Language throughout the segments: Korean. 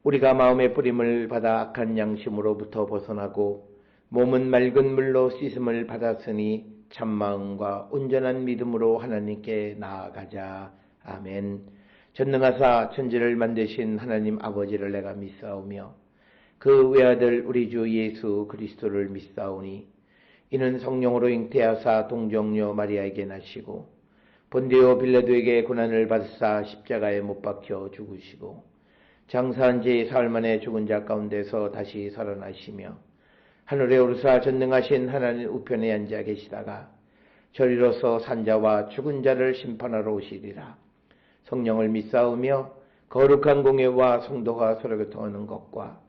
우리가 마음의 뿌림을 받아 악한 양심으로부터 벗어나고 몸은 맑은 물로 씻음을 받았으니 참마음과 온전한 믿음으로 하나님께 나아가자. 아멘. 전능하사 천지를 만드신 하나님 아버지를 내가 믿사오며 그 외아들 우리 주 예수 그리스도를 믿사오니 이는 성령으로 잉태하사 동정녀 마리아에게 나시고 본디오 빌라도에게 고난을 받으사 십자가에 못 박혀 죽으시고 장사한 지 사흘 만에 죽은 자 가운데서 다시 살아나시며 하늘에 오르사 전능하신 하나님 우편에 앉아 계시다가 저리로서 산자와 죽은 자를 심판하러 오시리라. 성령을 믿사오며 거룩한 공예와 성도가 서로 교통하는 것과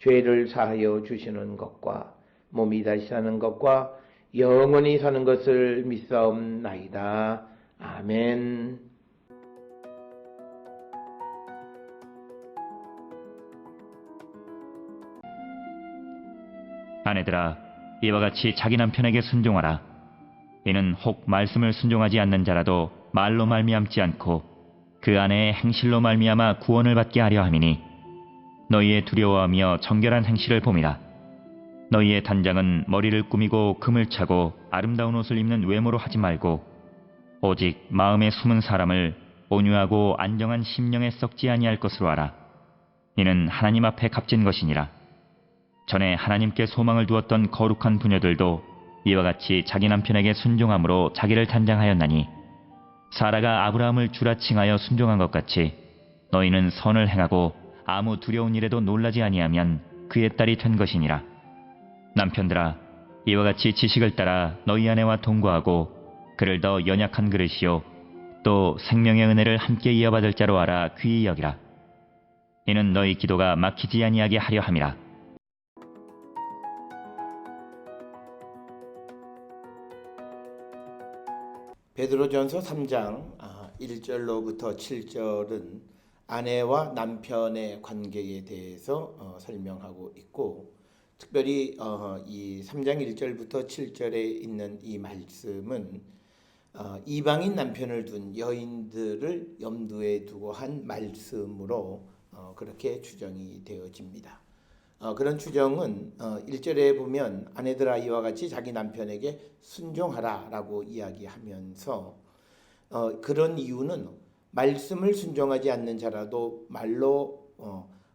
죄를 사하여 주시는 것과 몸이 다시 사는 것과 영원히 사는 것을 믿사옵나이다. 아멘. 아내들아, 이와 같이 자기 남편에게 순종하라. 이는 혹 말씀을 순종하지 않는 자라도 말로 말미암지 않고 그 아내의 행실로 말미암아 구원을 받게 하려 함이니 너희의 두려워하며 정결한 행실을 봄이라. 너희의 단장은 머리를 꾸미고 금을 차고 아름다운 옷을 입는 외모로 하지 말고 오직 마음에 숨은 사람을 온유하고 안정한 심령에 썩지 아니할 것으로 하라. 이는 하나님 앞에 값진 것이니라. 전에 하나님께 소망을 두었던 거룩한 부녀들도 이와 같이 자기 남편에게 순종함으로 자기를 단장하였나니 사라가 아브라함을 주라 칭하여 순종한 것 같이 너희는 선을 행하고 아무 두려운 일에도 놀라지 아니하면 그의 딸이 된 것이니라. 남편들아, 이와 같이 지식을 따라 너희 아내와 동거하고 그를 더 연약한 그릇이요 또 생명의 은혜를 함께 이어받을 자로 알아 귀히 여기라. 이는 너희 기도가 막히지 아니하게 하려 함이라. 베드로전서 3장 1절로부터 7절은 아내와 남편의 관계에 대해서 설명하고 있고, 특별히 이 3장 1절부터 7절에 있는 이 말씀은 이방인 남편을 둔 여인들을 염두에 두고 한 말씀으로 그렇게 추정이 되어집니다. 그런 추정은 1절에 보면 아내들아 이와 같이 자기 남편에게 순종하라 라고 이야기하면서 그런 이유는 말씀을 순종하지 않는 자라도 말로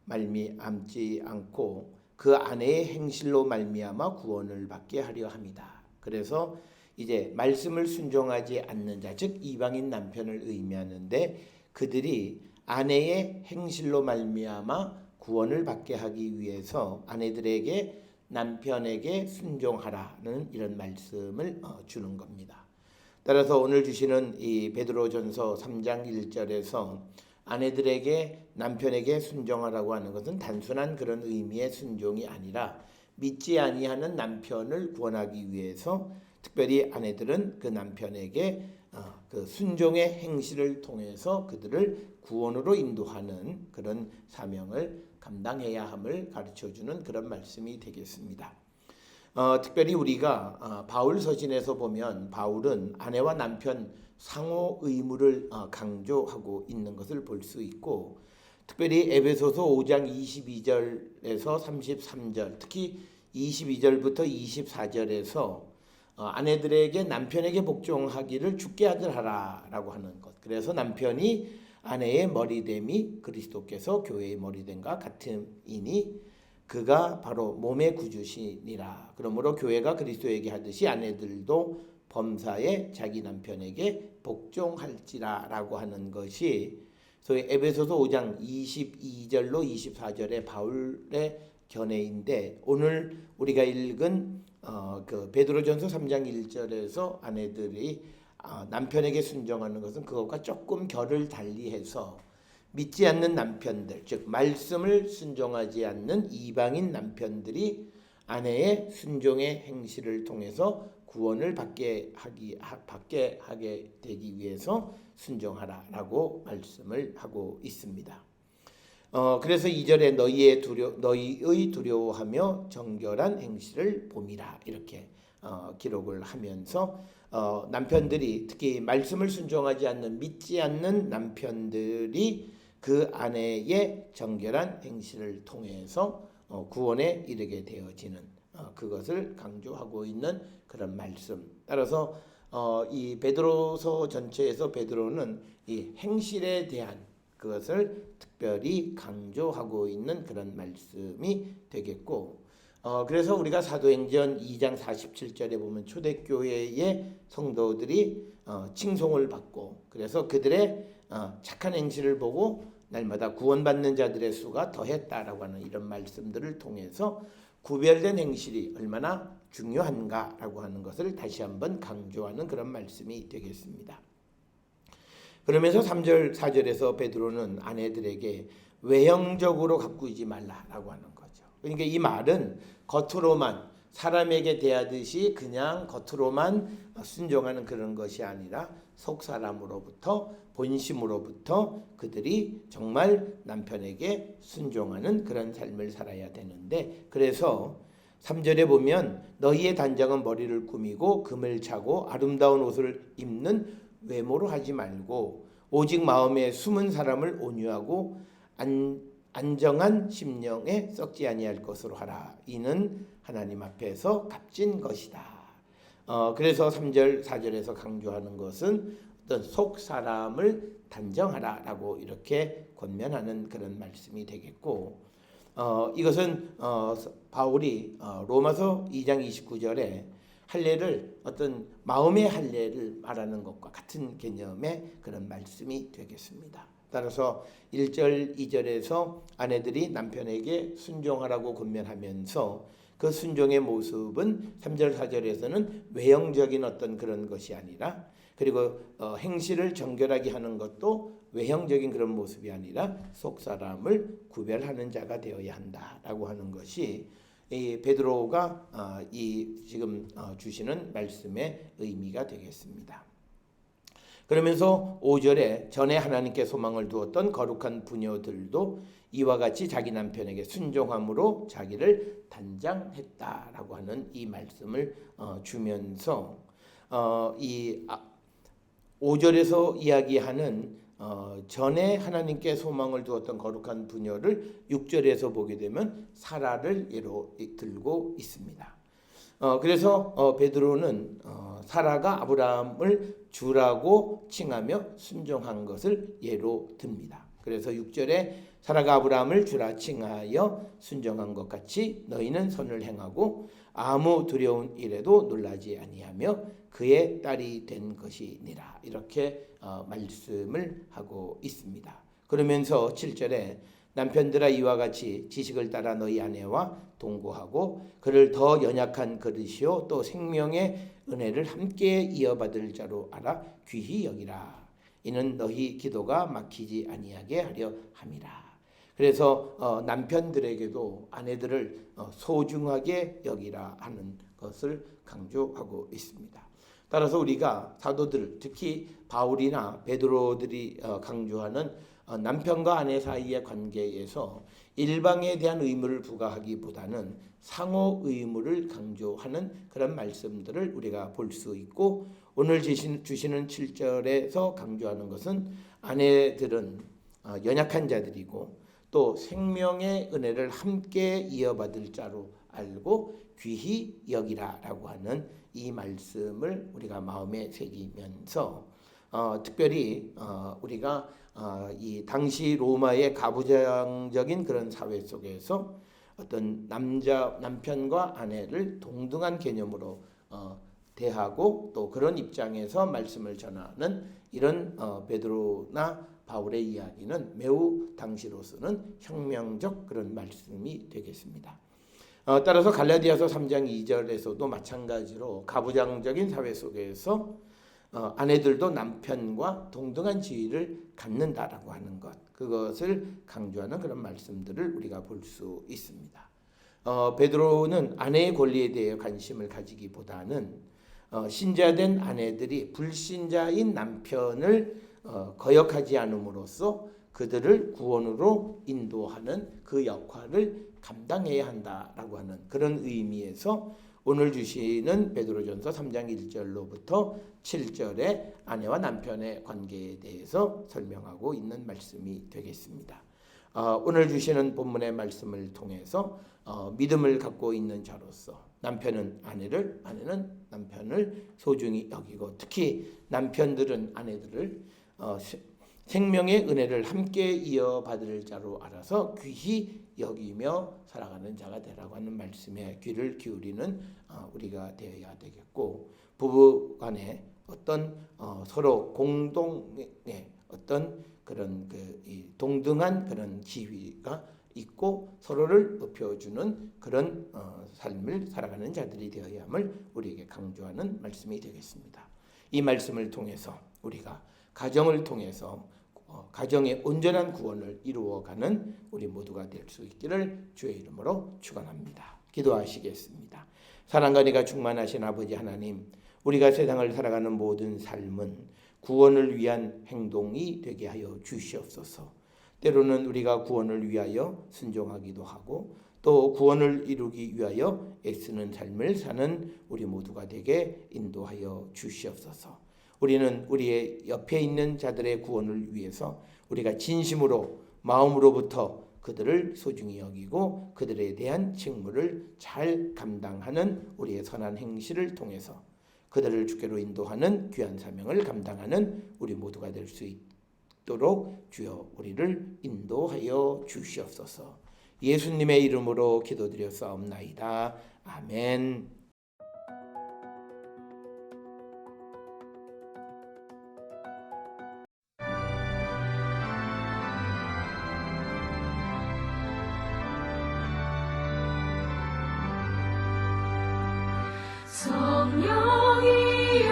말미암지 않고 그 아내의 행실로 말미암아 구원을 받게 하려 합니다. 그래서 이제 말씀을 순종하지 않는 자, 즉 이방인 남편을 의미하는데 그들이 아내의 행실로 말미암아 구원을 받게 하기 위해서 아내들에게 남편에게 순종하라는 이런 말씀을 주는 겁니다. 따라서 오늘 주시는 이 베드로전서 3장 1절에서 아내들에게 남편에게 순종하라고 하는 것은 단순한 그런 의미의 순종이 아니라 믿지 아니하는 남편을 구원하기 위해서 특별히 아내들은 그 남편에게 그 순종의 행실을 통해서 그들을 구원으로 인도하는 그런 사명을 감당해야 함을 가르쳐주는 그런 말씀이 되겠습니다. 특별히 우리가 바울 서신에서 보면 바울은 아내와 남편 상호 의무를 강조하고 있는 것을 볼 수 있고, 특별히 에베소서 5장 22절에서 33절, 특히 22절부터 24절에서 아내들에게 남편에게 복종하기를 주께 하라라고 하는 것. 그래서 남편이 아내의 머리됨이 그리스도께서 교회의 머리됨과 같음이니 그가 바로 몸의 구주시니라. 그러므로 교회가 그리스도에게 하듯이 아내들도 범사에 자기 남편에게 복종할지라라고 하는 것이 소위 에베소서 5장 22절로 24절의 바울의 견해인데, 오늘 우리가 읽은 그 베드로전서 3장 1절에서 아내들이 남편에게 순종하는 것은 그것과 조금 결을 달리해서 믿지 않는 남편들, 즉 말씀을 순종하지 않는 이방인 남편들이 아내의 순종의 행실을 통해서 구원을 받게 하게 되기 위해서 순종하라라고 말씀을 하고 있습니다. 그래서 2절에 너희의 두려워하며 정결한 행실을 봄이라 이렇게 기록을 하면서 남편들이 특히 말씀을 순종하지 않는 믿지 않는 남편들이 그 아내의 정결한 행실을 통해서 구원에 이르게 되어지는 그것을 강조하고 있는 그런 말씀. 따라서 이 베드로서 전체에서 베드로는 이 행실에 대한 그것을 특별히 강조하고 있는 그런 말씀이 되겠고, 그래서 우리가 사도행전 2장 47절에 보면 초대교회의 성도들이 칭송을 받고, 그래서 그들의 착한 행실을 보고 날마다 구원받는 자들의 수가 더했다라고 하는 이런 말씀들을 통해서 구별된 행실이 얼마나 중요한가라고 하는 것을 다시 한번 강조하는 그런 말씀이 되겠습니다. 그러면서 3절 4절에서 베드로는 아내들에게 외형적으로 가꾸지 말라라고 하는 거죠. 그러니까 이 말은 겉으로만 사람에게 대하듯이 그냥 겉으로만 순종하는 그런 것이 아니라 속 사람으로부터 본심으로부터 그들이 정말 남편에게 순종하는 그런 삶을 살아야 되는데, 그래서 3절에 보면 너희의 단장은 머리를 꾸미고 금을 차고 아름다운 옷을 입는 외모로 하지 말고 오직 마음에 숨은 사람을 온유하고 안정한 심령에 썩지 아니할 것으로 하라. 이는 하나님 앞에서 값진 것이다. 그래서 3절 4절에서 강조하는 것은 어떤 속 사람을 단정하라라고 이렇게 권면하는 그런 말씀이 되겠고, 이것은 바울이 로마서 2장 29절에 할례를 어떤 마음의 할례를 말하는 것과 같은 개념의 그런 말씀이 되겠습니다. 따라서 1절 2절에서 아내들이 남편에게 순종하라고 권면하면서 그 순종의 모습은 3절 4절에서는 외형적인 어떤 그런 것이 아니라, 그리고 행실을 정결하게 하는 것도 외형적인 그런 모습이 아니라 속 사람을 구별하는 자가 되어야 한다라고 하는 것이 이 베드로가 이 지금 주시는 말씀의 의미가 되겠습니다. 그러면서 5절에 전에 하나님께 소망을 두었던 거룩한 부녀들도 이와 같이 자기 남편에게 순종함으로 자기를 단장했다라고 하는 이 말씀을 주면서 이 5절에서 이야기하는 전에 하나님께 소망을 두었던 거룩한 부녀를 6절에서 보게 되면 사라를 예로 들고 있습니다. 그래서 베드로는 사라가 아브라함을 주라고 칭하며 순종한 것을 예로 듭니다. 그래서 6절에 사라가 아브라함을 주라 칭하여 순종한 것 같이 너희는 선을 행하고 아무 두려운 일에도 놀라지 아니하며 그의 딸이 된 것이니라. 이렇게 말씀을 하고 있습니다. 그러면서 7절에 남편들아 이와 같이 지식을 따라 너희 아내와 동거하고 그를 더 연약한 그릇이요 또 생명의 은혜를 함께 이어받을 자로 알아 귀히 여기라. 이는 너희 기도가 막히지 아니하게 하려 함이라. 그래서 남편들에게도 아내들을 소중하게 여기라 하는 것을 강조하고 있습니다. 따라서 우리가 사도들, 특히 바울이나 베드로들이 강조하는 남편과 아내 사이의 관계에서 일방에 대한 의무를 부과하기보다는 상호 의무를 강조하는 그런 말씀들을 우리가 볼 수 있고, 오늘 주시는 7절에서 강조하는 것은 아내들은 연약한 자들이고 또 생명의 은혜를 함께 이어받을 자로 알고 귀히 여기라라고 하는 이 말씀을 우리가 마음에 새기면서 특별히 우리가 이 당시 로마의 가부장적인 그런 사회 속에서 어떤 남편과 아내를 동등한 개념으로 대하고 또 그런 입장에서 말씀을 전하는 이런 베드로나 바울의 이야기는 매우 당시로서는 혁명적 그런 말씀이 되겠습니다. 따라서 갈라디아서 3장 2절에서도 마찬가지로 가부장적인 사회 속에서 아내들도 남편과 동등한 지위를 갖는다라고 하는 것, 그것을 강조하는 그런 말씀들을 우리가 볼 수 있습니다. 베드로는 아내의 권리에 대해 관심을 가지기보다는 신자된 아내들이 불신자인 남편을 거역하지 않음으로써 그들을 구원으로 인도하는 그 역할을 감당해야 한다라고 하는 그런 의미에서 오늘 주시는 베드로전서 3장 1절로부터 7절의 아내와 남편의 관계에 대해서 설명하고 있는 말씀이 되겠습니다. 오늘 주시는 본문의 말씀을 통해서 믿음을 갖고 있는 자로서 남편은 아내를, 아내는 남편을 소중히 여기고, 특히 남편들은 아내들을 생명의 은혜를 함께 이어받을 자로 알아서 귀히 여기며 살아가는 자가 되라고 하는 말씀에 귀를 기울이는 우리가 되어야 되겠고, 부부간에 어떤 서로 공동의 어떤 그런 동등한 그런 지위가 있고 서로를 높여주는 그런 삶을 살아가는 자들이 되어야 함을 우리에게 강조하는 말씀이 되겠습니다. 이 말씀을 통해서 우리가 가정을 통해서 가정의 온전한 구원을 이루어가는 우리 모두가 될 수 있기를 주의 이름으로 축원합니다. 기도하시겠습니다. 사랑과 은혜가 충만하신 아버지 하나님, 우리가 세상을 살아가는 모든 삶은 구원을 위한 행동이 되게 하여 주시옵소서. 때로는 우리가 구원을 위하여 순종하기도 하고 또 구원을 이루기 위하여 애쓰는 삶을 사는 우리 모두가 되게 인도하여 주시옵소서. 우리는 우리의 옆에 있는 자들의 구원을 위해서 우리가 진심으로 마음으로부터 그들을 소중히 여기고 그들에 대한 직무를 잘 감당하는 우리의 선한 행실을 통해서 그들을 주께로 인도하는 귀한 사명을 감당하는 우리 모두가 될 수 있도록 주여 우리를 인도하여 주시옵소서. 예수님의 이름으로 기도드렸사옵나이다. 아멘. 성령이여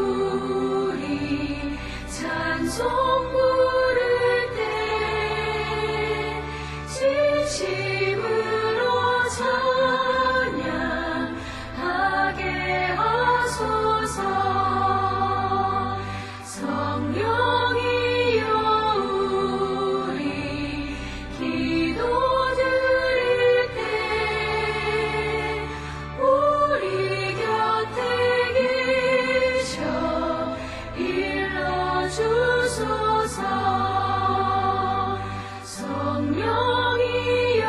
우리 찬송 부를 때 진심으로 찬양하게 하소서. 성령이여 우리 기도 드릴 때 우리 주소서. 성령이여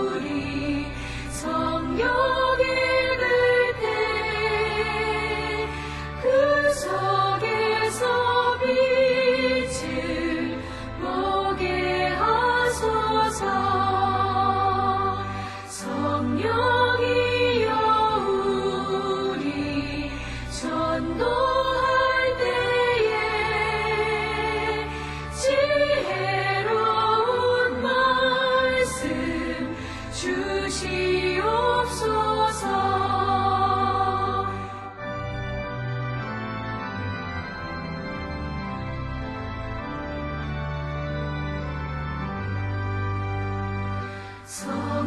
우리 성경 읽을 때 그 속에서 빛을 보게 하소서. 성령이여 우리 전도 주시옵소서.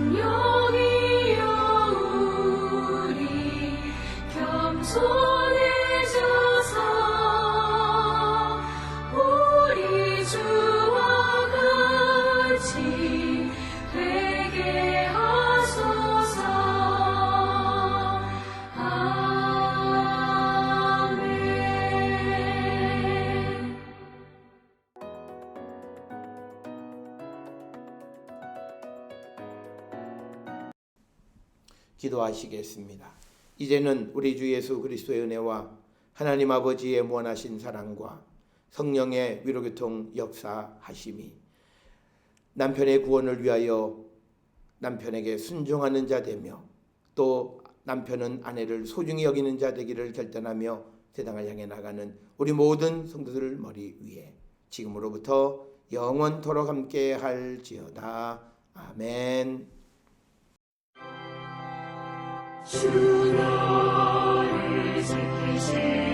성령이여 우리 겸손해져서 우리 주와 같이 되게 하소서. 아멘. 기도하시겠습니다. 이제는 우리 주 예수 그리스도의 은혜와 하나님 아버지의 무한하신 사랑과 성령의 위로교통 역사하심이 남편의 구원을 위하여 남편에게 순종하는 자 되며 또 남편은 아내를 소중히 여기는 자 되기를 결단하며 세상을 향해 나가는 우리 모든 성도들 머리 위에 지금으로부터 영원토록 함께 할지어다. 아멘. 주 너를 지키시